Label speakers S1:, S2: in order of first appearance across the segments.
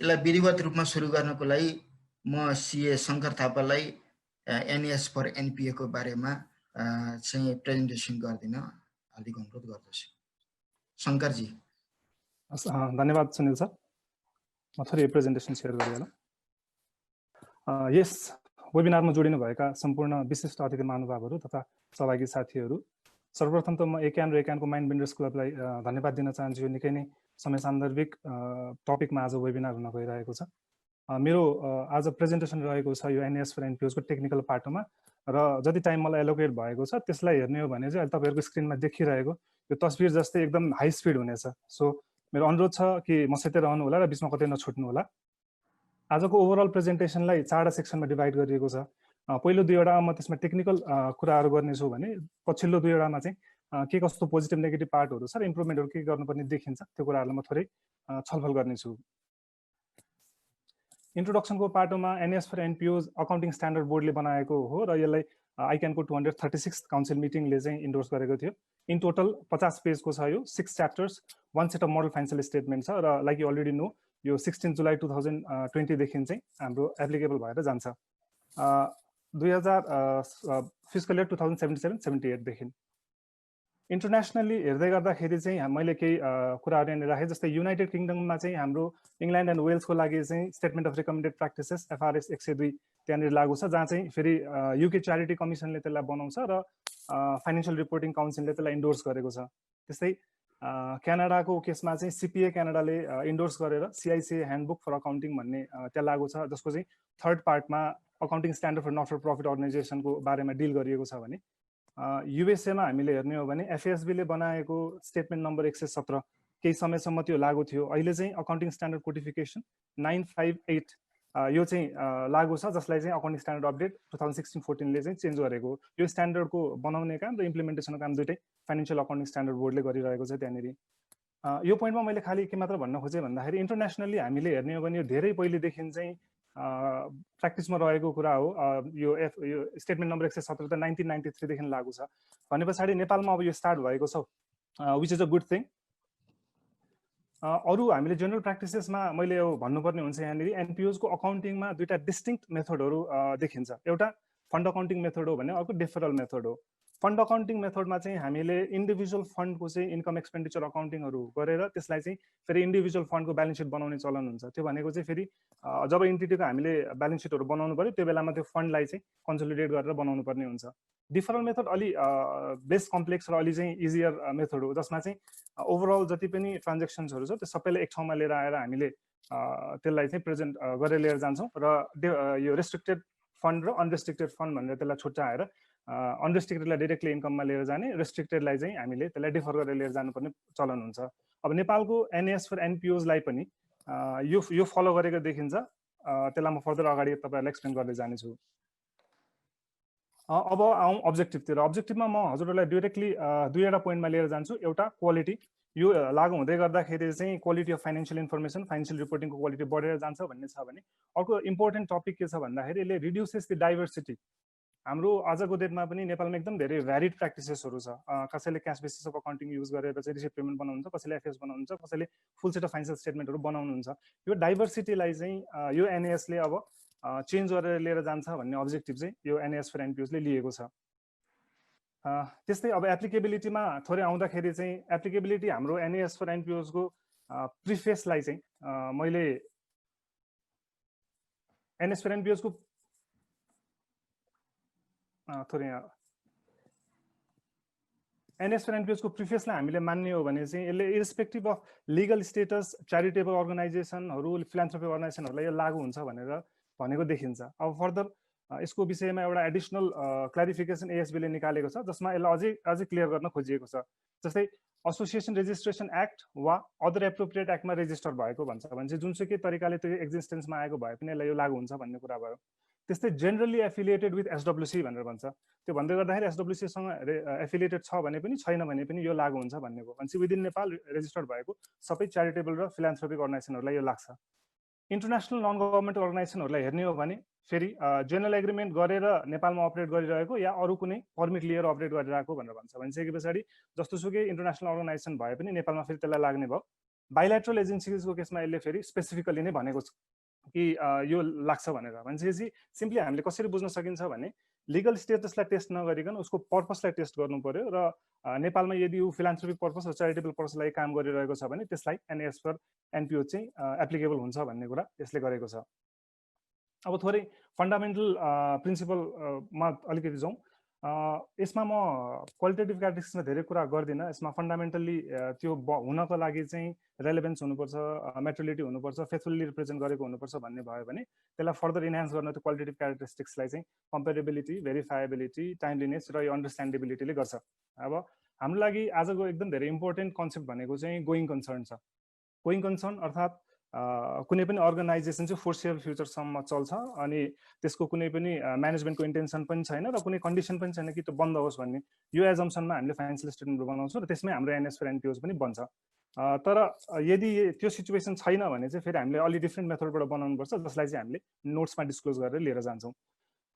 S1: यसलाई विधिवत रूपमा सुरु गर्नको लागि म सीए शङ्कर थापालाई NAS फर NPA को बारेमा चाहिँ प्रेजेन्टेसन गर्दिन हार्दिक अनुरोध गर्दछु। शङ्करजी।
S2: धन्यवाद सुनिल सर। म थोरै प्रेजेन्टेसन सेयर गरिहालौँ। यस वेबिनारमा जोडिनु भएका सम्पूर्ण विशिष्ट अतिथि महानुभावहरू तथा सहभागी साथीहरू, सर्वप्रथम त म ACAN र ACAN को माइन्ड बिल्डर्स क्लबलाई धन्यवाद दिन चाहन्छु। यो निकै नै समय सान्दर्भिक टपिकमा आज वेबिनार हुन गइरहेको छ। मेरो आज प्रेजेन्टेसन रहेको छ यो NAS फर NPOs को टेक्निकल पाटोमा, र जति टाइम मलाई एलोकेट भएको छ त्यसलाई हेर्ने हो भने चाहिँ अहिले तपाईँहरूको स्क्रिनमा देखिरहेको यो तस्बिर जस्तै एकदम हाई स्पिड हुनेछ। सो मेरो अनुरोध छ कि मसितै रहनु होला र बिचमा कतै नछुट्नु होला। आजको ओभरअल प्रेजेन्टेसनलाई 4 सेक्सनमा डिभाइड गरिएको छ। पहिलो 2 वटा म त्यसमा टेक्निकल कुराहरू गर्नेछु भने पछिल्लो 2 वटामा चाहिँ के कस्तो पोजिटिभ नेगेटिभ पार्टहरू छ र इम्प्रुभमेन्टहरू के गर्नुपर्ने देखिन्छ त्यो कुराहरूलाई म थोरै छलफल गर्नेछु। इन्ट्रोडक्सनको पाटोमा NAS for NPOs accounting standard बोर्डले बनाएको हो र यसलाई ICAN को 236 काउन्सिल मिटिङले चाहिँ इन्डोर्स गरेको थियो। इन टोटल 50 पेजको छ यो, 6 chapters, 1 set of model financial statement छ र लाइक यु अलरेडी नो यो 16 जुलाई 2020 देखि चाहिँ हाम्रो एप्लिकेबल भएर जान्छ। 2000 फिस्कल इयर 2077-78 देखि। इन्टरनेसनली हेर्दै गर्दाखेरि चाहिँ मैले केही कुराहरू यहाँनिर राखेँ। जस्तै युनाइटेड किङडममा चाहिँ हाम्रो इङ्ल्यान्ड एन्ड वेल्सको लागि चाहिँ statement of recommended practices FRS 102 त्यहाँनिर लागू छ, जहाँ चाहिँ फेरि UK च्यारिटी कमिसनले त्यसलाई बनाउँछ र फाइनेन्सियल रिपोर्टिङ काउन्सिलले त्यसलाई इन्डोर्स गरेको छ। त्यस्तै क्यानाडाको केसमा चाहिँ CPA क्यानाडाले इन्डोर्स गरेर CICA ह्यान्डबुक फर अकाउन्टिङ भन्ने त्यहाँ लागू छ, जसको चाहिँ थर्ड पार्टमा accounting standard for not for profit अर्गनाइजेसनको बारेमा डिल गरिएको छ भने USA मा हामीले हेर्ने हो भने FASB ले बनाएको स्टेटमेन्ट नम्बर 117 केही समयसम्म त्यो लागू थियो। अहिले चाहिँ अकाउन्टिङ स्ट्यान्डर्ड कोडिफिकेसन 958 यो चाहिँ लागू छ, जसलाई चाहिँ अकाउन्टिङ स्ट्यान्डर्ड अपडेट 2016-14 ले चाहिँ चेन्ज गरेको। यो स्ट्यान्डर्डको बनाउने काम र इम्प्लिमेन्टेसनको काम दुइटै फाइनेन्सियल अकाउन्टिङ स्ट्यान्डर्ड बोर्डले गरिरहेको छ त्यहाँनिर। यो पोइन्टमा मैले खालि के मात्र भन्न खोजेँ भन्दाखेरि इन्टरनेसनली हामीले हेर्ने हो भने यो धेरै पहिलेदेखि चाहिँ प्र्याक्टिसमा रहेको कुरा हो। यो स्टेटमेन्ट नम्बर 117 त 1993 देखि लागू छ भने पछाडि नेपालमा अब यो स्टार्ट भएको छ, which is a good thing. अरू हामीले जेनरल प्र्याक्टिसेसमा मैले यो भन्नुपर्ने हुन्छ यहाँनिर NPOs को अकाउन्टिङमा दुईटा डिस्टिङ्क्ट मेथडहरू देखिन्छ। एउटा फन्ड अकाउन्टिङ मेथड हो भने अर्को डिफरल मेथड हो। फन्ड अकाउन्टिङ मेथडमा चाहिँ हामीले इन्डिभिजुअल फन्डको चाहिँ इन्कम एक्सपेन्डिचर अकाउन्टिङहरू गरेर त्यसलाई चाहिँ फेरि इन्डिभिजुअल फन्डको ब्यालेन्स सिट बनाउने चलन हुन्छ। त्यो भनेको चाहिँ फेरि जब इन्टिटीको हामीले ब्यालेन्स सिटहरू बनाउनु पर्यो त्यो बेलामा त्यो फन्डलाई चाहिँ कन्सोलिडेट गरेर बनाउनु पर्ने हुन्छ। डिफरल मेथड अलि बेस कम्प्लेक्स र अलि चाहिँ इजियर मेथड हो, जसमा चाहिँ ओभरअल जति पनि ट्रान्जेक्सन्सहरू छ त्यो सबैलाई एक ठाउँमा लिएर आएर हामीले त्यसलाई चाहिँ प्रेजेन्ट गरेर लिएर जान्छौँ र यो रेस्ट्रिक्टेड फन्ड र अनरेस्ट्रिक्टेड फन्ड भनेर त्यसलाई छुट्याएर अनरेस्ट्रिक्टेडलाई डाइरेक्टली इन्कममा लिएर जाने, रेस्ट्रिक्टेडलाई चाहिँ हामीले त्यसलाई डिफर गरेर लिएर जानुपर्ने चलन हुन्छ। अब नेपालको NAS फर NPOs लाई पनि यो फलो गरेको देखिन्छ। त्यसलाई म फर्दर अगाडि तपाईँहरूलाई एक्सप्लेन गर्दै जानेछु। अब आउँ अब्जेक्टिभतिर। अब्जेक्टिभमा म हजुरहरूलाई डाइरेक्टली दुईवटा पोइन्टमा लिएर जान्छु। एउटा क्वालिटी, यो लागू हुँदै गर्दाखेरि चाहिँ quality of financial information, financial रिपोर्टिङको क्वालिटी बढेर जान्छ भन्ने छ भने, अर्को इम्पोर्टेन्ट टपिक के छ भन्दाखेरि यसले रिड्युसेस द डाइभर्सिटी। हाम्रो आजको डेटमा पनि नेपालमा एकदम धेरै भ्यारिड प्र्याक्टिसेसहरू छ। कसैले cash basis of accounting use गरेर चाहिँ रिसिप्ट पेमेन्ट बनाउनुहुन्छ, कसैले FS बनाउनुहुन्छ, कसैले फुल सेट अफ फाइनेन्सियल स्टेटमेन्टहरू बनाउनुहुन्छ। यो डाइभर्सिटीलाई चाहिँ यो NAS ले अब चेन्ज गरेर लिएर जान्छ भन्ने अब्जेक्टिभ चाहिँ यो NAS फर NPOs ले लिएको छ। त्यस्तै अब एप्लिकेबिलिटीमा थोरै आउँदाखेरि चाहिँ एप्लिकेबिलिटी हाम्रो NAS फर NPOs को प्रिफेसलाई चाहिँ मैले NAS फर NPOs को थोरै NAS फर NPOs को प्रिफेसलाई हामीले मान्ने हो भने चाहिँ यसले irrespective of legal status charitable अर्गनाइजेसनहरू, फिलान्थ्रोपिक अर्गनाइजेसनहरूलाई यो लागू हुन्छ भनेर भनेको देखिन्छ। अब फर्दर यसको विषयमा एउटा एडिसनल क्ल्यारिफिकेसन ASB ले निकालेको छ, जसमा यसलाई अझै क्लियर गर्न खोजिएको छ। जस्तै एसोसिएसन रेजिस्ट्रेसन एक्ट वा अदर एप्रोप्रिएट एक्टमा रेजिस्टर भएको भन्छ भने चाहिँ जुनसुकै तरिकाले त्यो एक्जिस्टेन्समा आएको भए पनि यसलाई यो लागू हुन्छ भन्ने कुरा भयो। त्यस्तै जेनरली एफिलिएटेड विथ SWC भनेर भन्छ। त्यो भन्दै गर्दाखेरि SWC सँग एफिलिएटेड छ भने पनि छैन भने पनि यो लागू हुन्छ भन्नेको भनेपछि विदिन नेपाल रेजिस्टर्ड भएको सबै च्यारिटेबल र फिलान्थ्रोपिक अर्गनाइजेसनहरूलाई यो लाग्छ। इन्टरनेसनल नन गभर्मेन्ट अर्गनाइजेसनहरूलाई हेर्ने हो भने फेरि जेनरल एग्रिमेन्ट गरेर नेपालमा अपरेट गरिरहेको या अरू कुनै पर्मिट लिएर अपरेट गरिरहेको भनेर भन्छ। भनिसके पछाडि जस्तोसुकै इन्टरनेसनल अर्गनाइजेसन भए पनि नेपालमा फेरि त्यसलाई लाग्ने भयो। बाइलेटरल एजेन्सीजको केसमा यसले फेरि स्पेसिफिकली नै भनेको छ कि यो लाग्छ भनेर भनेपछि सिम्पली हामीले कसरी बुझ्न सकिन्छ भने लिगल स्टेटसलाई टेस्ट नगरिकन उसको पर्पसलाई टेस्ट गर्नु पर्यो र नेपालमा यदि ऊ फिलान्थ्रोपिक पर्पस र च्यारिटेबल पर्पसलाई काम गरिरहेको छ भने त्यसलाई NAS फर NPO चाहिँ एप्लिकेबल हुन्छ भन्ने कुरा यसले गरेको छ। अब थोरै फन्डामेन्टल प्रिन्सिपलमा अलिकति जाउँ। यसमा म क्वालिटेटिभ क्यारेक्टरिस्टिक्समा धेरै कुरा गर्दिनँ। यसमा फन्डामेन्टल्ली त्यो हुनको लागि चाहिँ रेलेभेन्स हुनुपर्छ, मेट्रिलिटी हुनुपर्छ, फेथफुल्ली रिप्रेजेन्ट गरेको हुनुपर्छ भन्ने भयो भने त्यसलाई फर्दर इन्हान्स गर्न त्यो क्वालिटेटिभ क्यारेक्टरिस्टिक्सलाई चाहिँ कम्पेरेबिलिटी, भेरिफाएबिलिटी, टाइमलिनेस र यो अन्डरस्ट्यान्डेबिलिटीले गर्छ। अब हाम्रो लागि आजको एकदम धेरै इम्पोर्टेन्ट कन्सेप्ट भनेको चाहिँ गोइङ कन्सर्न छ। गोइङ कन्सर्न अर्थात् कुनै पनि अर्गनाइजेसन चाहिँ फोर्सेबल फ्युचरसम्म चल्छ अनि त्यसको कुनै पनि म्यानेजमेन्टको इन्टेन्सन पनि छैन र कुनै कन्डिसन पनि छैन कि त्यो बन्द होस् भन्ने। यो एजम्सनमा हामीले फाइनेन्सियल स्टेटमेन्ट बनाउँछौँ र त्यसमै हाम्रो NAS फर NPOs पनि बन्छ। तर यदि त्यो सिचुएसन छैन भने चाहिँ फेरि हामीले अलि डिफ्रेन्ट मेथडबाट बनाउनुपर्छ जसलाई चाहिँ हामीले नोट्समा डिस्क्लोज गरेर लिएर जान्छौँ।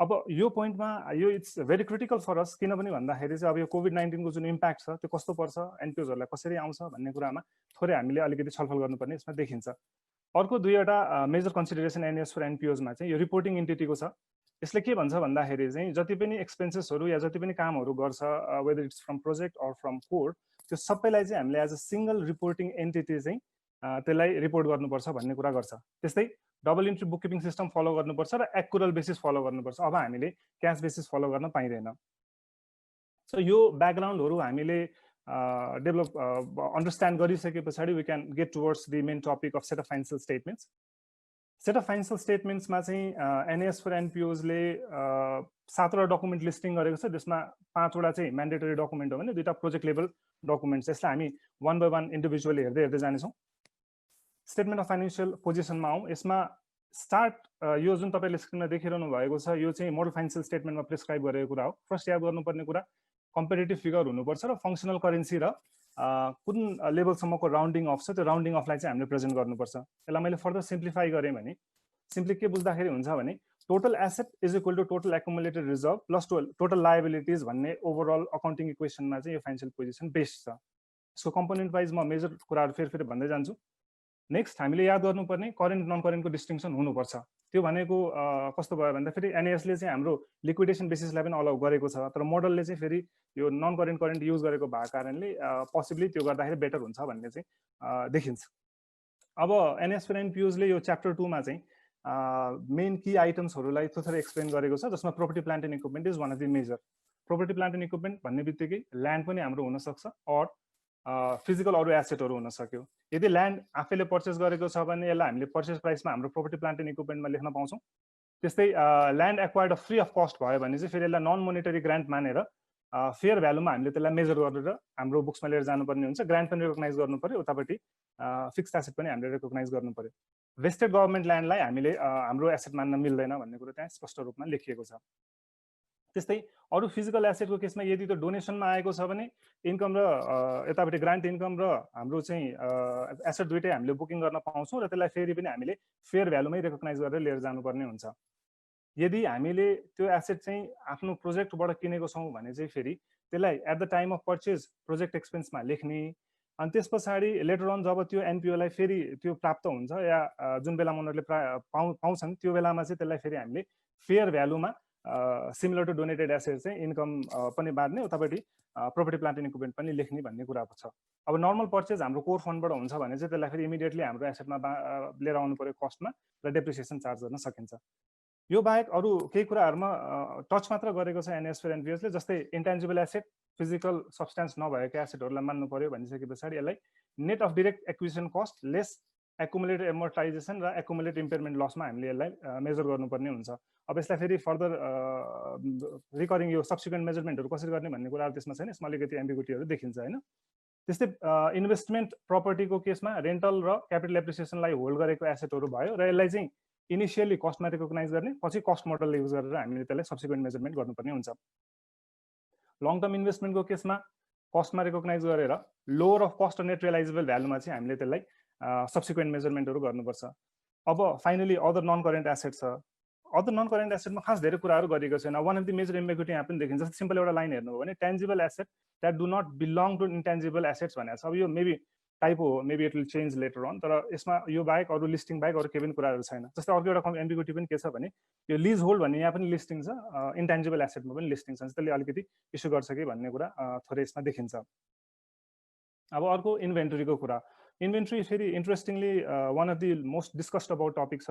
S2: अब यो पोइन्टमा यो इट्स भेरी क्रिटिकल फर अस, किनभने भन्दाखेरि चाहिँ अब यो COVID-19 को जुन इम्प्याक्ट छ त्यो कस्तो पर्छ, NPOsहरूलाई कसरी आउँछ भन्ने कुरामा थोरै हामीले अलिकति छलफल गर्नुपर्ने यसमा देखिन्छ। अर्को दुईवटा major consideration NAS for NPOs मा चाहिँ यो रिपोर्टिङ एन्टिटीको छ। यसले के भन्छ भन्दाखेरि चाहिँ जति पनि एक्सपेन्सेसहरू या जति पनि कामहरू गर्छ, whether it's from project or from core, त्यो सबैलाई चाहिँ हामीले as a single reporting entity चाहिँ त्यसलाई रिपोर्ट गर्नुपर्छ भन्ने कुरा गर्छ। त्यस्तै double entry bookkeeping system follow गर्नुपर्छ र एक्युरल बेसिस फलो गर्नुपर्छ। अब हामीले क्याश बेसिस फलो गर्न पाइँदैन। सो यो ब्याकग्राउन्डहरू हामीले डेभलप अन्डरस्ट्यान्ड गरिसके पछाडि we can get towards the main topic of set of financial statements. Set of financial स्टेटमेन्ट्समा चाहिँ NAS फर NPOsले 7वटा डकुमेन्ट लिस्टिङ गरेको छ। त्यसमा 5वटा चाहिँ म्यान्डेटरी डकुमेन्ट हो भने 2टा प्रोजेक्ट लेभल डकुमेन्ट्स। यसलाई हामी वान बाई वान इन्डिभिजुअली हेर्दै जानेछौँ। स्टेटमेन्ट अफ फाइनेन्सियल पोजिसनमा आउँ। यसमा स्टार्ट यो जुन तपाईँले स्क्रिनमा देखिरहनु भएको छ यो चाहिँ मोडल फाइनेन्सियल स्टेटमेन्टमा प्रिस्क्राइब गरेको कुरा हो। फर्स्ट याद गर्नुपर्ने कुरा कम्पेरेटिभ फिगर हुनुपर्छ र फङ्सनल करेन्सी र कुन लेभलसम्मको राउन्डिङ अफ छ त्यो राउन्डिङ अफलाई चाहिँ हामीले प्रेजेन्ट गर्नुपर्छ। यसलाई मैले फर्दर सिम्प्लिफाई गरेँ भने सिम्पली के बुझ्दाखेरि हुन्छ भने total asset is equal to total accumulated reserve plus total liabilities भन्ने ओभरअल अकाउन्टिङ इक्वेसनमा चाहिँ यो फाइनेन्सियल पोजिसन बेस्ड छ। यसको कम्पोनेन्ट वाइज म मेजर कुराहरू फेरि भन्दै जान्छु। नेक्स्ट हामीले याद गर्नुपर्ने करेन्ट नन करेन्टको डिस्टिङसन हुनुपर्छ। त्यो भनेको कस्तो भयो भन्दाखेरि NASले चाहिँ हाम्रो लिक्विडेसन बेसिसलाई पनि अलाउ गरेको छ, तर मोडलले चाहिँ फेरि यो नन करेन्ट युज गरेको भएको कारणले पोसिबली त्यो गर्दाखेरि बेटर हुन्छ भन्ने चाहिँ देखिन्छ। अब NAS फर NPOsले यो च्याप्टर 2 मा चाहिँ मेन की आइटम्सहरूलाई थोरै एक्सप्लेन गरेको छ, जसमा property plant and equipment is one of the major. Property plant and equipment भन्ने बित्तिकै ल्यान्ड पनि हाम्रो हुनसक्छ अर फिजिकल अरू एसेटहरू हुन सक्यो। यदि ल्यान्ड आफैले पर्चेस गरेको छ भने यसलाई हामीले पर्चेस प्राइसमा हाम्रो प्रोपर्टी प्लान्ट एन्ड इक्विपमेन्टमा लेख्न पाउँछौँ। त्यस्तै land acquired free of cost भयो भने चाहिँ फेरि यसलाई नन मोनिटरी ग्रान्ट मानेर फेयर भ्यालुमा हामीले त्यसलाई मेजर गरेर हाम्रो बुक्समा लिएर जानुपर्ने हुन्छ। ग्रान्ट पनि रिकगनाइज गर्नु पर्यो, उतापट्टि फिक्स्ड एसेट पनि हामीले रिकगनाइज गर्नु पर्यो। वेस्टेड गभर्मेन्ट ल्यान्डलाई हामीले हाम्रो एसेट मान्न मिल्दैन भन्ने कुरो त्यहाँ स्पष्ट रूपमा लेखिएको छ। त्यस्तै अरू फिजिकल एसेटको केसमा यदि त्यो डोनेसनमा आएको छ भने इन्कम र यतापट्टि ग्रान्ट इन्कम र हाम्रो चाहिँ एसेट दुइटै हामीले बुकिङ गर्न पाउँछौँ र त्यसलाई फेरि पनि हामीले फेयर भ्यालुमै रिकगनाइज गरेर लिएर जानुपर्ने हुन्छ। यदि हामीले त्यो एसेट चाहिँ आफ्नो प्रोजेक्टबाट किनेको छौँ भने चाहिँ फेरि त्यसलाई at the time of purchase project एक्सपेन्समा लेख्ने, अनि त्यस पछाडि लेटर अन जब त्यो NPOलाई फेरि त्यो प्राप्त हुन्छ या जुन बेलामा उनीहरूले पाउँछन् त्यो बेलामा चाहिँ त्यसलाई फेरि हामीले फेयर भ्यालुमा सिमिलर टु डोनेटेड एसेट चाहिँ इन्कम पनि बाँड्ने, उतापट्टि प्रोपर्टी प्लान्ट एन्ड इक्विपमेन्ट पनि लेख्ने भन्ने कुरा छ। अब नर्मल पर्चेज हाम्रो कोर फन्डबाट हुन्छ भने चाहिँ त्यसलाई फेरि इमिडिएटली हाम्रो एसेटमा लिएर आउनु पर्यो कस्टमा र डेप्रिसिएसन चार्ज गर्न सकिन्छ। यो बाहेक अरू केही कुराहरूमा टच मात्र गरेको छ NAS फर NPOsले, जस्तै इन्टेन्जिबल एसेट फिजिकल सब्सटेन्स नभएका एसेटहरूलाई मान्नु पर्यो भनिसके पछाडि यसलाई net of direct acquisition cost less accumulated amortisation र एकुमुलेटेड इम्पेयरमेन्ट लसमा हामीले यसलाई मेजर गर्नुपर्ने हुन्छ। अब यसलाई फेरि फर्दर रिकरिङ यो सब्सिक्वेन्ट मेजरमेन्टहरू कसरी गर्ने भन्ने कुराहरू त्यसमा छैन, यसमा अलिकति एम्बिगुटीहरू देखिन्छ होइन। त्यस्तै इन्भेस्टमेन्ट प्रपर्टीको केसमा रेन्टल र क्यापिटल एप्रिसिएसनलाई होल्ड गरेको एसेटहरू भयो र यसलाई चाहिँ इनिसियली कस्टमा रिकगनाइज गर्ने, पछि कस्ट मोडल युज गरेर हामीले त्यसलाई सब्सिक्वेन्ट मेजरमेन्ट गर्नुपर्ने हुन्छ। लङ टर्म इन्भेस्टमेन्टको केसमा कस्टमा रिकगनाइज गरेर लोवर अफ कस्ट र नेट रियलाइजेबल भ्यालुमा चाहिँ हामीले त्यसलाई सब्सिक्वेन्ट मेजरमेन्टहरू गर्नुपर्छ। अब finally other non current asset छ। अदर नन करेन्ट एसेटमा खास धेरै कुराहरू गरेको छैन। One of the major ambiguity यहाँ पनि देखिन्छ। सिम्पल एउटा लाइन हेर्नुभयो भने tangible asset that do not belong to intangible assets भनेको छ। अब यो मेबी टाइप हो, maybe it will change later on, तर यसमा यो बाहेक अरू लिस्टिङ बाहेक अरू केही पनि कुराहरू छैन। जस्तै अर्को एउटा एम्बिग्युटी पनि के छ भने यो लिज होल्ड भन्ने यहाँ पनि लिस्टिङ छ, इन्टेन्जिबल एसेटमा पनि लिस्टिङ छ, त्यसले अलिकति इस्यु गर्छ कि भन्ने कुरा थोरै यसमा देखिन्छ। अब अर्को इन्भेन्टरीको कुरा, इन्भेन्टरी फेरि interestingly one of the most discussed about topic छ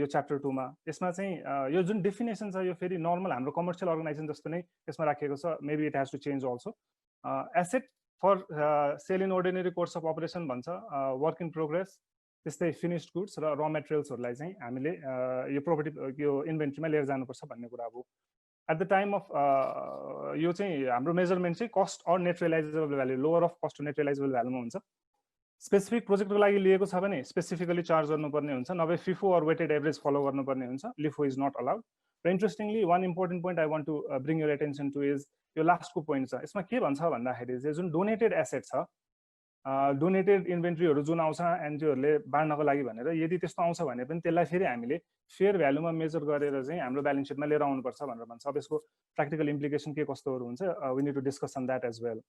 S2: यो च्याप्टर 2 मा। यसमा चाहिँ यो जुन डेफिनेसन छ यो फेरि नर्मल हाम्रो कमर्सियल अर्गनाइजेसन जस्तो नै यसमा राखिएको छ, maybe it has to change also. Asset for sale in ordinary course of operation भन्छ, वर्क इन प्रोग्रेस, त्यस्तै फिनिस्ड गुड्स र र मेटेरियल्सहरूलाई चाहिँ हामीले यो प्रोपर्टी यो इन्भेन्ट्रीमा लिएर जानुपर्छ भन्ने कुरा हो। एट द टाइम अफ यो चाहिँ हाम्रो मेजरमेन्ट चाहिँ cost or net realisable value, lower of cost to net realisable भ्यालुमा हुन्छ। स्पेसिफिक प्रोजेक्टको लागि लिएको छ भने स्पेसिफिकली चार्ज गर्नुपर्ने हुन्छ, नभए FIFO or weighted average follow गर्नुपर्ने हुन्छ, लिफो इज नट अलाउड। र interestingly one important point I want to bring your attention to is यो लास्टको पोइन्ट छ। यसमा के भन्छ भन्दाखेरि चाहिँ जुन डोनेटेड एसेट छ, डोनेटेड इन्भेन्ट्रीहरू जुन आउँछ एनजिओहरूले बाँड्नको लागि भनेर, यदि त्यस्तो आउँछ भने पनि त्यसलाई फेरि हामीले फेयर भ्यालुमा मेजर गरेर चाहिँ हाम्रो ब्यालेन्स सिटमा लिएर आउनुपर्छ भनेर भन्छ। अब यसको प्र्याक्टिकल इम्प्लिकेसन के कस्तोहरू हुन्छ, we need to discuss on that as well.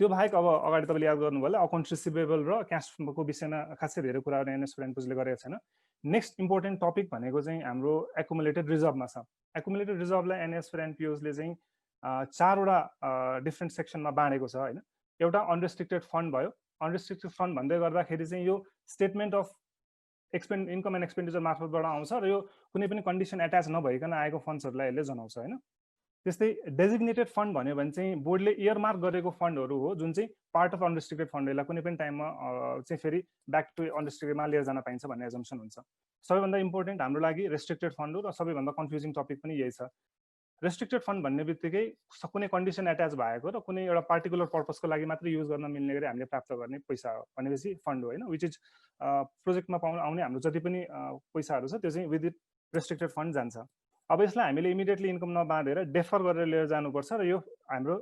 S2: त्यो बाहेक अब अगाडि तपाईँले याद गर्नुभयो होला अकाउन्ट रिसिभेबल र क्यासको विषयमा खासै धेरै कुराहरू एनएस फर एनपिओजले गरेको छैन। नेक्स्ट इम्पोर्टेन्ट टपिक भनेको चाहिँ हाम्रो एकुमुलेटेड रिजर्भमा छ। एकुमुलेटेड रिजर्भलाई एनएस फर एनपिओजले चाहिँ 4वटा डिफ्रेन्ट सेक्सनमा बाँडेको छ होइन। एउटा अनरेस्ट्रिक्टेड फन्ड भयो, अनरेस्ट्रिक्टेड फन्ड भन्दै गर्दाखेरि चाहिँ यो statement of income and expenditure मार्फतबाट आउँछ र यो कुनै पनि कन्डिसन एट्याच नभइकन आएको फन्ड्सहरूलाई यसले जनाउँछ होइन। त्यस्तै डेजिग्नेटेड फन्ड भन्यो भने चाहिँ बोर्डले इयरमार्क गरेको फन्डहरू हो जुन चाहिँ पार्ट अफ अनरेस्ट्रिक्टेड फन्डलाई कुनै पनि टाइममा चाहिँ फेरि ब्याक टु अनरेस्ट्रिक्टेडमा लिएर जान पाइन्छ भन्ने एजम्सन हुन्छ। सबैभन्दा इम्पोर्टेन्ट हाम्रो लागि रेस्ट्रिक्टेड फन्ड हो र सबैभन्दा कन्फ्युजिङ टपिक पनि यही छ। रेस्ट्रिक्टेड फन्ड भन्ने बित्तिकै कुनै कन्डिसन एट्याच भएको र कुनै एउटा पार्टिकुलर पर्पसको लागि मात्र युज गर्न मिल्ने गरी हामीले प्राप्त गर्ने पैसा हो भनेपछि फन्ड हो होइन, विच इज प्रोजेक्टमा आउने हाम्रो जति पनि पैसाहरू छ त्यो चाहिँ विथ इट रेस्ट्रिक्टेड फन्ड जान्छ। अब यसलाई हामीले इमिडिएटली इन्कम नबाँधेर डेफर गरेर लिएर जानुपर्छ र यो हाम्रो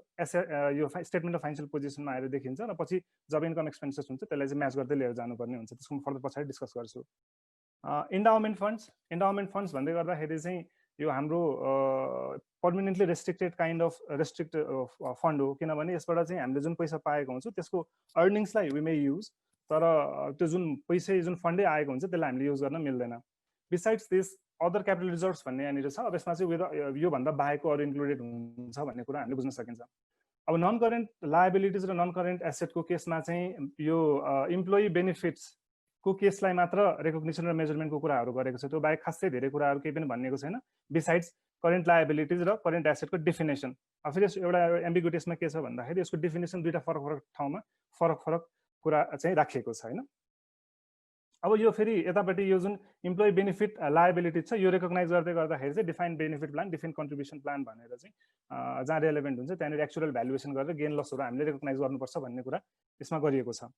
S2: यो स्टेटमेन्ट अफ फाइनेन्सियल पोजिसनमा आएर देखिन्छ र पछि जब इन्कम एक्सपेन्सेस हुन्छ त्यसलाई चाहिँ म्याच गर्दै लिएर जानुपर्ने हुन्छ। त्यसको म फर्दर पछाडि डिस्कस गर्छु। इन्डाउमेन्ट फन्ड्स भन्दै गर्दाखेरि चाहिँ यो हाम्रो permanently restricted kind of restricted fund हो, किनभने यसबाट चाहिँ हामीले जुन पैसा पाएको हुन्छ त्यसको अर्निङ्सलाई वी मे युज, तर त्यो जुन पैसा जुन फन्डै आएको हुन्छ त्यसलाई हामीले युज गर्न मिल्दैन। बिसाइड्स दिस अदर क्यापिटल रिजर्भ्स भन्ने यहाँनिर छ। अब यसमा चाहिँ योभन्दा बाहेकको अरू इन्क्लुडेड हुन्छ भन्ने कुरा हामीले बुझ्न सकिन्छ। अब नन करेन्ट लायबिलिटिज र नन करेन्ट एसेटको केसमा चाहिँ यो इम्प्लोइ बेनिफिट्सको केसलाई मात्र रेकग्निसन र मेजरमेन्टको कुराहरू गरेको छ, त्यो बाहेक खासै धेरै कुराहरू केही पनि भनिएको छैन बिसाइड्स करेन्ट लायबिलिटिज र करेन्ट एसेटको डेफिनेसन। अब फेरि एउटा एम्बिग्युटिसमा के छ भन्दाखेरि यसको डेफिनेसन दुईवटा फरक फरक ठाउँमा फरक फरक कुरा चाहिँ राखिएको छ होइन। अब यो फेरि यतापट्टि यो जुन इम्प्लोइ बेनिफिट लायबिलिटी छ यो रेकग्नाइज गर्दै गर्दाखेरि चाहिँ defined benefit plan, defined contribution plan भनेर चाहिँ जहाँ रेलेभेन्ट हुन्छ त्यहाँनिर एक्चुअल भ्यालुएसन गरेर गेन लसहरू हामीले रेकग्नाइज गर्नुपर्छ भन्ने कुरा यसमा गरिएको छ।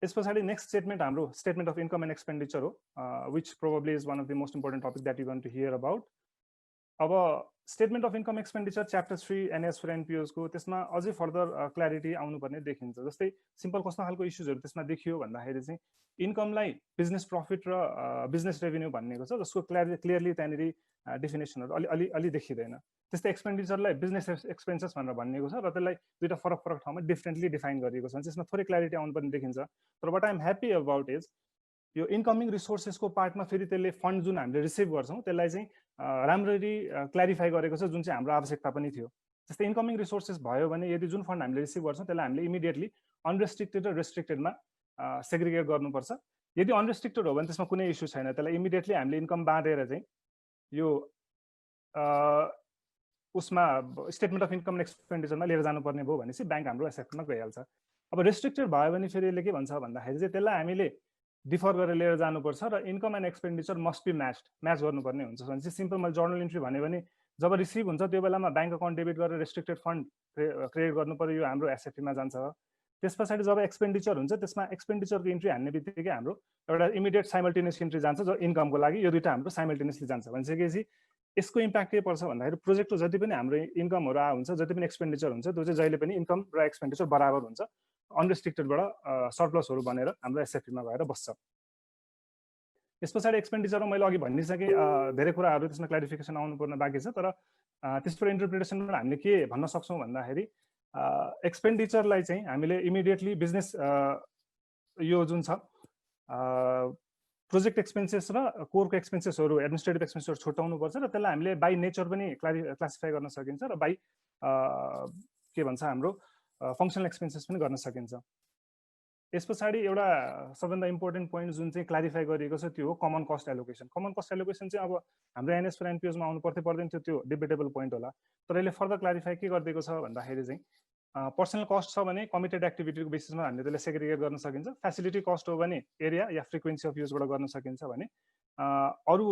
S2: यस पछाडि नेक्स्ट स्टेटमेन्ट हाम्रो statement of income and expenditure हो, which probably is one of the most important topic that you want to hear about. अब statement of income expenditure chapter 3 NS for एनपिओजको त्यसमा अझै फर्दर क्ल्यारिटी आउनुपर्ने देखिन्छ। जस्तै simple कस्तो खालको इस्युजहरू त्यसमा देखियो भन्दाखेरि चाहिँ इन्कमलाई बिजनेस प्रफिट र बिजनेस रेभेन्यू भन्नेको छ, जसको क्लियरली त्यहाँनिर डेफिनेसनहरू अलि देखिँदैन। त्यस्तै एक्सपेन्डिचरलाई बिजनेस एक्सपेन्सेस भनेर भनिएको छ र त्यसलाई दुईवटा फरक फरक ठाउँमा डिफ्रेन्टली डिफाइन गरिएको छ, त्यसमा थोरै क्ल्यारिटी आउनुपर्ने देखिन्छ। तर what I am happy about is यो इन्कमिङ रिसोर्सेसको पार्टमा फेरि त्यसले फन्ड जुन हामीले रिसिभ गर्छौँ त्यसलाई चाहिँ राम्ररी क्ल्यारिफाई गरेको छ, जुन चाहिँ हाम्रो आवश्यकता पनि थियो। जस्तै इन्कमिङ रिसोर्सेस भयो भने यदि जुन फन्ड हामीले रिसिभ गर्छौँ त्यसलाई हामीले इमिडिएटली अनरेस्ट्रिक्टेड र रेस्ट्रिक्टेडमा सेग्रिगेट गर्नुपर्छ। यदि अनरेस्ट्रिक्टेड हो भने त्यसमा कुनै इस्यु छैन, त्यसलाई इमिडिएटली हामीले इन्कम बाँडेर चाहिँ यो उसमा स्टेटमेन्ट अफ इन्कम एक्सपेन्डिचरमा लिएर जानुपर्ने भयो भनेपछि ब्याङ्क हाम्रो एसेटमा गइहाल्छ। अब रेस्ट्रिक्टेड भयो भने फेरि यसले के भन्छ भन्दाखेरि चाहिँ त्यसलाई हामीले डिफर गरेर लिएर जानुपर्छ र income and expenditure must be match गर्नुपर्ने हुन्छ। भने चाहिँ सिम्पल मैले जर्नल इन्ट्री भन्यो भने जब रिसिभ हुन्छ त्यो बेलामा ब्याङ्क अकाउन्ट डेबिट गरेर रेस्ट्रिक्टेड फन्ड क्रिएट गर्नु पर्यो, यो हाम्रो एसएफपीमा जान्छ। त्यस पछाडि जब एक्सपेन्डिचर हुन्छ त्यसमा एक्सपेन्डिचरको इन्ट्री हान्ने बित्तिकै हाम्रो एउटा इमिडिएट साइमल्टेनियस इन्ट्री जान्छ जो इन्कमको लागि, यो दुईवटा हाम्रो साइमल्टेनियसली जान्छ। भनिसकेपछि यसको इम्प्याक्ट के पर्छ भन्दाखेरि प्रोजेक्टको जति पनि हाम्रो इन्कमहरू हुन्छ, जति पनि एक्सपेन्डिचर हुन्छ त्यो चाहिँ जहिले पनि इन्कम र एक्सपेन्डिचर बराबर हुन्छ, अनरेस्ट्रिक्टेडबाट सर्प्लसहरू बनेर हाम्रो एसएफपीमा गएर बस्छ। यस पछाडि एक्सपेन्डिचरमा मैले अघि भनिसकेँ धेरै कुराहरू त्यसमा क्ल्यारिफिकेसन आउनुपर्ने बाँकी छ, तर त्यसको इन्टरप्रिटेसनमा हामीले के भन्न सक्छौँ भन्दाखेरि एक्सपेन्डिचरलाई चाहिँ हामीले इमिडिएटली बिजनेस यो जुन छ प्रोजेक्ट एक्सपेन्सेस र कोरको एक्सपेन्सेसहरू एडमिनिस्ट्रेटिभ एक्सपेन्सेसहरू छुट्याउनु पर्छ र त्यसलाई हामीले बाई नेचर पनि क्लासिफाई गर्न सकिन्छ र बाई के भन्छ हाम्रो फङ्सनल एक्सपेन्सेस पनि गर्न सकिन्छ। यस पछाडि एउटा सबभन्दा इम्पोर्टेन्ट पोइन्ट जुन चाहिँ क्लारिफाई गरिएको छ त्यो हो common cost allocation. Common cost allocation चाहिँ अब हाम्रो एनएस र एनपिओसमा आउनु पर्दैन थियो, त्यो डिबेटेबल पोइन्ट होला। तर यसले फर्दर क्लारिफाई के गरिदिएको छ भन्दाखेरि चाहिँ पर्सनल कस्ट छ भने कमिटेड एक्टिभिटीको बेसिसमा हामीले त्यसलाई सेग्रिगेट गर्न सकिन्छ। फ्यासिलिटी कस्ट हो भने एरिया या फ्रिक्वेन्सी अफ युजबाट गर्न सकिन्छ भने अरू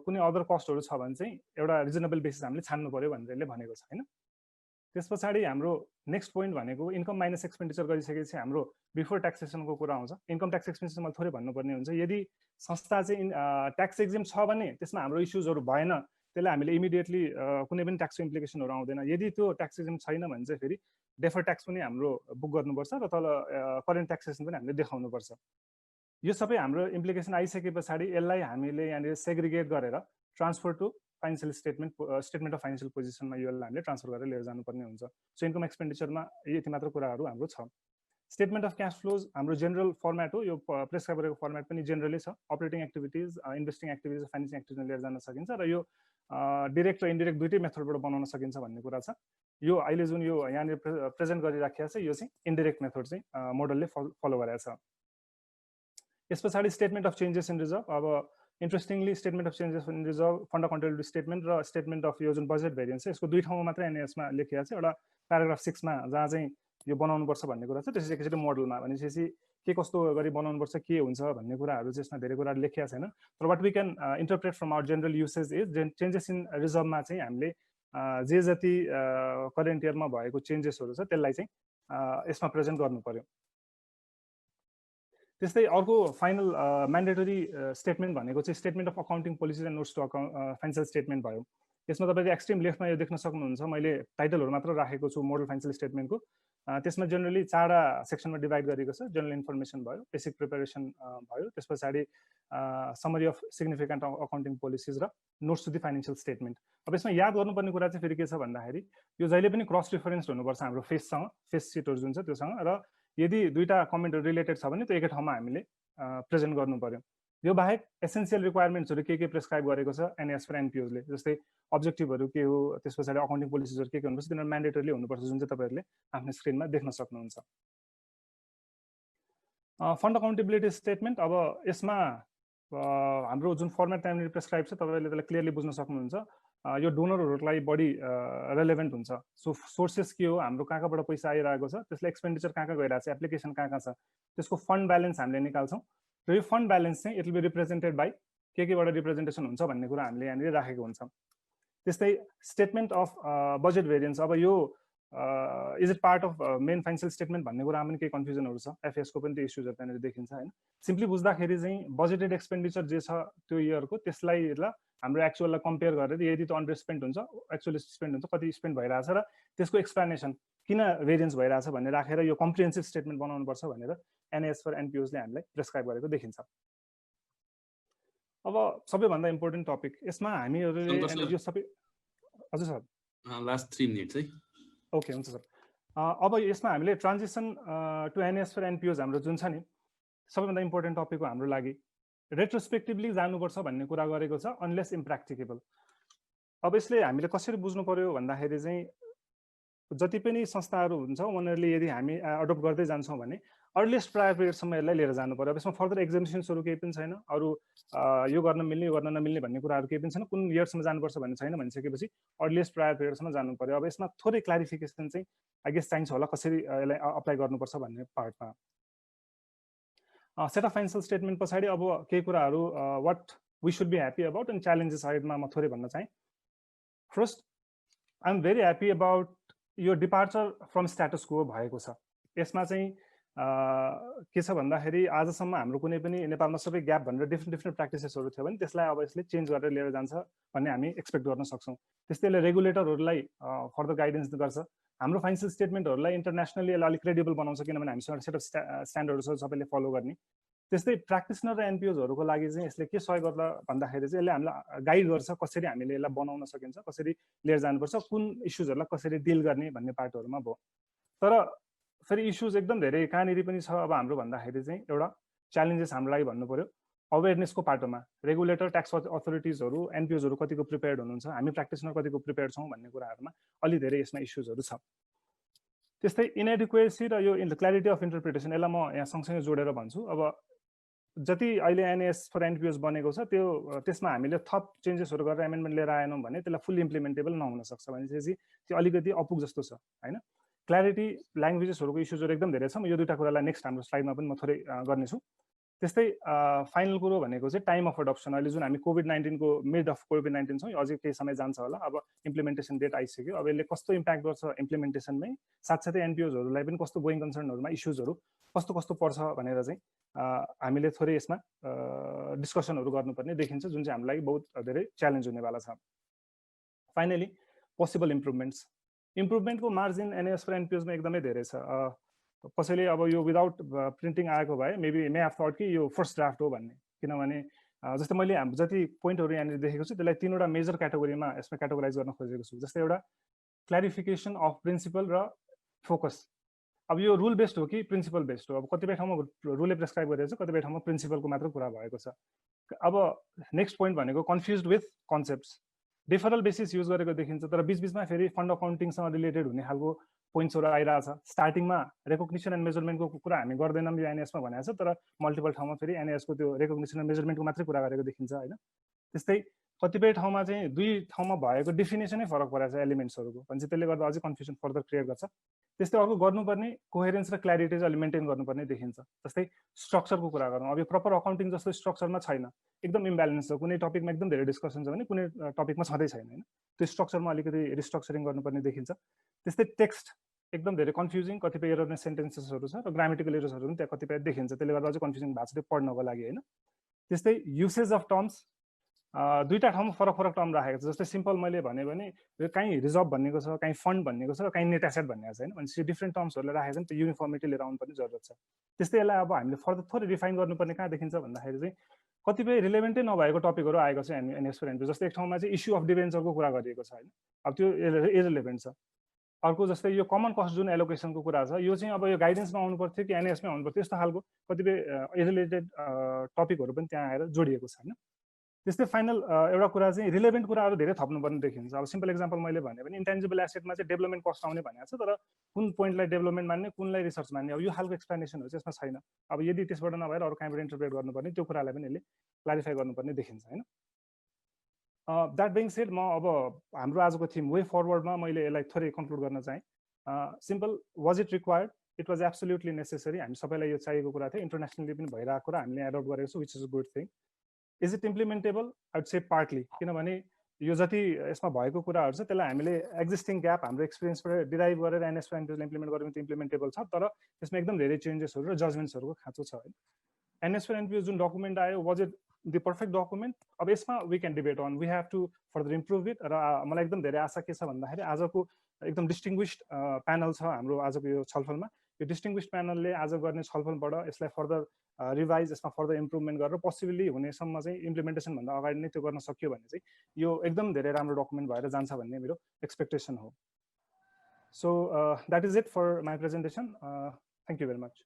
S2: कुनै अदर कस्टहरू छ भने चाहिँ एउटा रिजनेबल बेसिस हामीले छान्नु पर्यो भनेर यसले भनेको छ हैन। त्यस पछाडि हाम्रो नेक्स्ट पोइन्ट भनेको इन्कम माइनस एक्सपेन्डिचर गरिसकेपछि हाम्रो बिफोर ट्याक्सेसनको कुरा आउँछ। इन्कम ट्याक्स एक्सपेन्सेस मैले थोरै भन्नुपर्ने हुन्छ। यदि संस्था चाहिँ ट्याक्स एक्जिम छ भने त्यसमा हाम्रो इस्युजहरू भएन, त्यसलाई हामीले इमिडिएटली कुनै पनि ट्याक्सको इम्प्लिकेसनहरू आउँदैन। यदि त्यो ट्याक्स एक्जिम छैन भने चाहिँ फेरि डेफर ट्याक्स पनि हाम्रो बुक गर्नुपर्छ र तल करेन्ट ट्याक्सेसन पनि हामीले देखाउनुपर्छ। यो सबै हाम्रो इम्प्लिकेसन आइसके पछाडि यसलाई हामीले यहाँनिर सेग्रिगेट गरेर transfer to financial statement of financial पोजिसनमा यो हामीले ट्रान्सफर गरेर लिएर जानुपर्ने हुन्छ। सो इन्कम एक्सपेन्डिचरमा यति मात्र कुराहरू हाम्रो छ। स्टेटमेन्ट अफ क्यास फ्लोज हाम्रो जेनरल फर्मेट हो। यो प्रेसक्राइब गरेको फर्मेट पनि जेनरली छ। Operating activities, investing activities, financing एक्टिभिटीमा लिएर जान सकिन्छ र यो डिरेक्ट र इन्डिरेक्ट दुईटै मेथडबाट बनाउन सकिन्छ भन्ने कुरा छ। यो अहिले जुन यो यहाँनिर प्रेजेन्ट गरिराखेको छ यो चाहिँ इन्डिरेक्ट मेथड चाहिँ मोडलले फलो गरेको छ। यस पछाडि statement of changes in reserve. अब interestingly statement of changes in reserve, fund accountability statement र स्टेटमेन्ट अफ यो जुन बजेट भेरिएन्स छ यसको दुई ठाउँमा मात्रै एनएसमा लेखिएको छ। एउटा प्याराग्राफ 6 मा जहाँ चाहिँ यो बनाउनुपर्छ भन्ने कुरा छ, त्यसपछि एकचोटि मोडलमा भनेपछि के कस्तो गरी बनाउनुपर्छ, के हुन्छ भन्ने कुराहरू चाहिँ यसमा धेरै कुराहरू लेखिएको छैन। तर what we can interpret from our general usage is changes in रिजर्भमा चाहिँ हामीले जे जति करेन्ट इयरमा भएको चेन्जेसहरू छ त्यसलाई चाहिँ यसमा प्रेजेन्ट गर्नु पर्यो। त्यस्तै अर्को फाइनल म्यान्डेटरी स्टेटमेन्ट भनेको चाहिँ statement of accounting policies and notes to financial statement भयो। यसमा तपाईँले एक्सट्रिम लेफ्टमा यो देख्न सक्नुहुन्छ। मैले टाइटलहरू मात्र राखेको छु मोडल फाइनेन्सियल स्टेटमेन्टको। त्यसमा जेनरली 4 सेक्सनमा डिभाइड गरिएको छ। जनरल इन्फर्मेसन भयो, बेसिक प्रिपेरेसन भयो, त्यस पछाडि summary of significant accounting policies र notes to the financial statement. अब यसमा याद गर्नुपर्ने कुरा चाहिँ फेरि के छ भन्दाखेरि यो जहिले पनि क्रस रिफरेन्स हुनुपर्छ हाम्रो फेससँग, फेस सिटहरू जुन छ त्योसँग। र यदि दुईटा कमेन्टहरू रिलेटेड छ भने त्यो एकै ठाउँमा हामीले प्रेजेन्ट गर्नु पर्यो। यो बाहेक एसेन्सियल रिक्वायरमेन्ट्सहरू के प्रेस्क्राइब गरेको छ एनएस र एनपिओसले, जस्तै अब्जेक्टिभहरू के हो, त्यस पछाडि अकाउन्टिङ पोलिसिजहरू के हुनुपर्छ, तिनीहरू म्यान्डेटरली हुनुपर्छ, जुन चाहिँ तपाईँहरूले आफ्नो स्क्रिनमा देख्न सक्नुहुन्छ। Fund accountability statement. अब यसमा हाम्रो जुन फर्मेट त्यहाँनिर प्रेस्क्राइब छ तपाईँले त्यसलाई क्लियरली बुझ्न सक्नुहुन्छ। यो डोनरहरूलाई बढी रेलेभेन्ट हुन्छ। सो सोर्सेस के हो, हाम्रो कहाँबाट पैसा आइरहेको छ, त्यसलाई एक्सपेन्डिचर कहाँ गइरहेको छ, एप्लिकेसन कहाँ छ, त्यसको फन्ड ब्यालेन्स हामीले निकाल्छौँ र यो फन्ड ब्यालेन्स चाहिँ it will be represented by केबाट रिप्रेजेन्टेसन हुन्छ भन्ने कुरा हामीले यहाँनिर राखेको हुन्छ। त्यस्तै स्टेटमेन्ट अफ बजेट भेरिएन्स। अब यो is it part of main financial statement भन्ने कुरामा पनि केही कन्फ्युजनहरू छ। एफएसको पनि त्यो इस्युजहरू त्यहाँनिर देखिन्छ होइन। सिम्पली बुझ्दाखेरि चाहिँ बजेटेड एक्सपेन्डिचर जे छ त्यो इयरको त्यसलाई ल हाम्रो एक्चुअललाई कम्पेयर गरेर यदि त्यो अन्डर स्पेन्ड हुन्छ, एक्चुअली स्पेन्ड हुन्छ, कति स्पेन्ड भइरहेछ र त्यसको एक्सप्लेनेसन किन भेरिएन्स भइरहेछ भन्ने राखेर यो कम्प्रिहेन्सिभ स्टेटमेन्ट बनाउनुपर्छ भनेर एनएस फर एनपिओसले हामीलाई प्रेस्क्राइब गरेको देखिन्छ। अब सबैभन्दा इम्पोर्टेन्ट टपिक यसमा हामीहरूले यो सबै। हजुर सर,
S3: लास्ट 3 मिनेट्स है।
S2: ओके हुन्छ सर। अब यसमा हामीले ट्रान्जिसन टु एनएस फर एनपिओस हाम्रो जुन छ नि सबैभन्दा इम्पोर्टेन्ट टपिक हो हाम्रो लागि। रेट्रोस्पेक्टिभली जानुपर्छ भन्ने कुरा गरेको छ, अनलेस इम्प्र्याक्टिकेबल। अब यसले हामीले कसरी बुझ्नु पर्यो भन्दाखेरि चाहिँ जति पनि संस्थाहरू हुन्छ उनीहरूले यदि हामी अडोप्ट गर्दै जान्छौँ भने अर्लिएस्ट प्रायर पिरियडसम्म यसलाई लिएर जानु पर्यो। अब यसमा फर्दर एक्जामिनेसन्सहरू केही पनि छैन, अरू यो गर्न मिल्ने यो गर्न नमिल्ने भन्ने कुराहरू केही पनि छैन। कुन इयरसम्म जानुपर्छ भन्ने छैन भनिसकेपछि अर्लिएस्ट प्रायर पिरियडसम्म जानु पर्यो। अब यसमा थोरै क्लारिफिकेसन चाहिँ आई गेस चाहिन्छ होला कसरी यसलाई अप्लाई गर्नुपर्छ भन्ने पार्टमा। सेट अफ फाइनेन्सियल स्टेटमेन्ट पछाडि अब केही कुराहरू what we should be happy about and challenges साइडमा म थोरै भन्न चाहेँ। First, I am very happy about यो डिपार्चर फ्रम स्ट्याटस को भएको छ। यसमा चाहिँ के छ भन्दाखेरि आजसम्म हाम्रो कुनै पनि नेपालमा सबै ग्याप भनेर डिफ्रेन्ट प्र्याक्टिसेसहरू थियो भने त्यसलाई अब यसले चेन्ज गरेर लिएर जान्छ भन्ने हामी एक्सपेक्ट गर्न सक्छौँ। त्यस्तै यसले रेगुलेटरहरूलाई फर्दर गाइडेन्स गर्छ। हाम्रो फाइनेन्सियल स्टेटमेन्टहरूलाई इन्टरनेसनली यसलाई अलिक क्रेडिबल बनाउँछ, किनभने हामीसँग सेट अफ स्ट्यान्डर्डहरू छ सबैले फलो गर्ने। त्यस्तै प्र्याक्टिसनर र एनपिओजहरूको लागि चाहिँ यसले के सहयोग गर्दा भन्दाखेरि चाहिँ यसले हामीलाई गाइड गर्छ कसरी हामीले यसलाई बनाउन सकिन्छ, कसरी लिएर जानुपर्छ, कुन इस्युजहरूलाई कसरी डिल गर्ने भन्ने पार्टहरूमा भयो। तर फेरि इस्युज एकदम धेरै कहाँनिर पनि छ। अब हाम्रो भन्दाखेरि चाहिँ एउटा च्यालेन्जेस हाम्रो लागि भन्नु पर्यो अवेरनेसको पाटोमा रेगुलेटर ट्याक्स अथोरिटिजहरू एनपिओजहरू कतिको प्रिपेयर्ड हुनुहुन्छ, हामी प्र्याक्टिसनर कतिको प्रिपेयर्ड छौँ भन्ने कुराहरूमा अलि धेरै यसमा इस्युजहरू छ। त्यस्तै इनएडिक्वेसी र यो क्ल्यारिटी अफ इन्टरप्रिटेसन, यसलाई म यहाँ सँगसँगै जोडेर भन्छु। अब जति अहिले एनएस फर एनपिओस बनेको छ त्यसमा हामीले थप चेन्जेसहरू गरेर एमेन्डमेन्ट लिएर आएनौँ भने त्यसलाई फुल्ली इम्प्लिमेन्टेबल नहुन सक्छ भनेपछि त्यो अलिकति अपुग जस्तो छ होइन। क्ल्यारिटी ल्याङ्ग्वेजेसहरूको इस्युजहरू एकदम धेरै छ। म यो दुईवटा कुरालाई नेक्स्ट हाम्रो स्लाइडमा पनि म थोरै गर्नेछु। त्यस्तै फाइनल कुरो भनेको चाहिँ टाइम अफ अडप्सन। अहिले जुन हामी कोभिड-19को मिड अफ कोभिड-19 छौँ, अझै केही समय जान्छ होला। अब इम्प्लिमेन्टेसन डेट आइसक्यो। अब यसले कस्तो इम्प्याक्ट गर्छ इम्प्लिमेन्टेसनमै, साथसाथै एनपिओजहरूलाई पनि कस्तो गोइङ कन्सर्नहरूमा इस्युजहरू कस्तो कस्तो पर्छ भनेर चाहिँ हामीले थोरै यसमा डिस्कसनहरू गर्नुपर्ने देखिन्छ, जुन चाहिँ हाम्रो लागि बहुत धेरै च्यालेन्ज हुनेवाला छ। फाइनली पोसिबल इम्प्रुभमेन्टको मार्जिन एनएस र एनपिओसमा एकदमै धेरै छ। कसैले अब यो विदाउट प्रिन्टिङ आएको भए मे हेभ थट कि यो फर्स्ट ड्राफ्ट हो भन्ने, किनभने जस्तै मैले हाम्रो जति पोइन्टहरू यहाँनिर देखेको छु त्यसलाई 3वटा मेजर क्याटेगोरीमा यसमा क्याटेगोराइज गर्न खोजेको छु। जस्तै एउटा क्ल्यारिफिकेसन अफ प्रिन्सिपल र फोकस। अब यो रुल बेस्ड हो कि प्रिन्सिपल बेस्ड हो? अब कतिपय ठाउँमा रुलले प्रेस्क्राइब गरेको छ, कतिपय ठाउँमा प्रिन्सिपलको मात्र कुरा भएको छ। अब नेक्स्ट पोइन्ट भनेको confused with concepts. Deferral basis use गरेको देखिन्छ, तर बिचबिचमा फेरि फन्ड अकाउन्टिङसँग रिलेटेड हुने खालको पोइन्ट्सहरू आइरहेछ। स्टार्टिङमा रेकग्निसन एन्ड मेजरमेन्टको कुरा हामी गर्दैनौँ यो एनएसमा भनेको छ, तर मल्टिपल ठाउँमा फेरि एनएसको त्यो रेकग्निसन एन्ड मेजरमेन्टको मात्रै कुरा गरेको देखिन्छ होइन। त्यस्तै कतिपय ठाउँमा चाहिँ दुई ठाउँमा भएको डेफिनेसनै फरक परेको छ एलिमेन्ट्सहरूको, भने चाहिँ त्यसले गर्दा अझै कन्फ्युजन फर्दर क्रिएट गर्छ। त्यस्तै अर्को गर्नुपर्ने कोहेरेन्स र क्ल्यारिटी चाहिँ अलि मेन्टेन गर्नुपर्ने देखिन्छ। जस्तै स्ट्रक्चरको कुरा गरौँ, अब यो प्रपर अकाउन्टिङ जस्तो स्ट्रक्चरमा छैन, एकदम इम्ब्यालेन्स छ। कुनै टपिकमा एकदम धेरै डिस्कसन छ भने कुनै टपिकमा छँदै छैन होइन। त्यो स्ट्रक्चरमा अलिकति रिस्ट्रक्चरिङ गर्नुपर्ने देखिन्छ। त्यस्तै टेक्स्ट एकदम धेरै कन्फ्युजिङ, कतिपय एररनेस सेन्टेन्सेसहरू छ र ग्रामेटिकल एरर्सहरू पनि त्यहाँ कतिपय देखिन्छ, त्यसले गर्दा अझै कन्फ्युजिङ भएको छ त्यो पढ्नको लागि होइन। त्यस्तै युसेज अफ टर्म्स, दुईवटा ठाउँमा फरक फरक टर्म राखेको छ। जस्तै सिम्पल मैले भने कहीँ रिजर्भ भन्नेको छ, कहीँ फन्ड भन्नेको छ, कहीँ नेट एसेट भन्नेको छ होइन। भनेपछि डिफ्रेन्ट टर्म्सहरूले राखेको छ नि, त्यो युनिफर्मिटी लिएर आउनुपर्ने जरुरत छ। त्यस्तै यसलाई अब हामीले फर्दर थोरै रिफाइन गर्नुपर्ने कहाँ देखिन्छ भन्दाखेरि चाहिँ कतिपय रिलेभेन्टै नभएको टपिकहरू आएको छ एनएस फर एनपिओ। जस्तै एक ठाउँमा चाहिँ इस्यु अफ डिभेन्चरको कुरा गरिएको छ होइन, अब त्यो इरेलेभेन्ट छ। अर्को जस्तै यो कमन कस्ट जुन एलोकेसनको कुरा छ, यो चाहिँ अब यो गाइडेन्समा आउनु पर्थ्यो कि एनएसमै आउनु पर्थ्यो, यस्तो खालको कतिपय रिलेटेड टपिकहरू पनि त्यहाँ आएर जोडिएको छ होइन। त्यस्तै फाइनल एउटा कुरा चाहिँ रिलेभेन्ट कुराहरू धेरै थप्नुपर्ने देखिन्छ। अब सिम्पल एक्जाम्पल मैले भने पनि इन्टेन्जिबल एसेटमा चाहिँ डेभलपमेन्ट कस्ट आउने भनेको छ, तर कुन पोइन्टलाई डेभलपमेन्ट मान्ने, कुनलाई रिसर्च मान्ने, अब यो खालको एक्सप्लेनेसनहरू चाहिँ यसमा छैन। अब यदि त्यसबाट नभएर अरू कहीँबाट इन्टरप्रेट गर्नुपर्ने, त्यो कुरालाई पनि यसले क्लारिफाई गर्नुपर्ने देखिन्छ होइन। द्याट बिङ सेड, म अब हाम्रो आजको थिम वे फरवर्डमा मैले यसलाई थोरै कन्क्लुड गर्न चाहेँ। Simple, was it required? It was absolutely necessary. हामी सबैलाई यो चाहिएको कुरा थियो, इन्टरनेसनली पनि भइरहेको कुरा हामीले एडप्ट गरेको छौँ, which is a good thing. Is it implementable? I would say partly, किनभने यो जति यसमा भएको कुराहरू छ त्यसलाई हामीले एक्जिस्टिङ ग्याप हाम्रो एक्सपिरियन्सबाट डिराइभ गरेर एनएस फर एनपिओसलाई इम्प्लिमेन्ट गऱ्यौँ भने इम्प्लिमेन्टेबल छ, तर त्यसमा एकदम धेरै चेन्जेसहरू र जजमेन्ट्सहरूको खाँचो छ है। एनएस फर एनपिओ जुन डकुमेन्ट आयो, was it the perfect document? अब यसमा we can debate on, we have to further improve it. र मलाई एकदम धेरै आशा के छ भन्दाखेरि आजको एकदम डिस्टिङ्ग्विस्ड प्यानल छ हाम्रो आजको यो छलफलमा। यो डिस्टिङ्ग्विस्ड प्यानलले आज गर्ने छलफलबाट यसलाई फर्दर रिभाइज, यसमा फर्दर इम्प्रुभमेन्ट गरेर पोसिबली हुनेसम्म चाहिँ इम्प्लिमेन्टेसनभन्दा अगाडि नै त्यो गर्न सक्यो भने चाहिँ यो एकदम धेरै राम्रो डकुमेन्ट भएर जान्छ भन्ने मेरो एक्सपेक्टेसन हो। So that is it for my presentation. Thank you very much.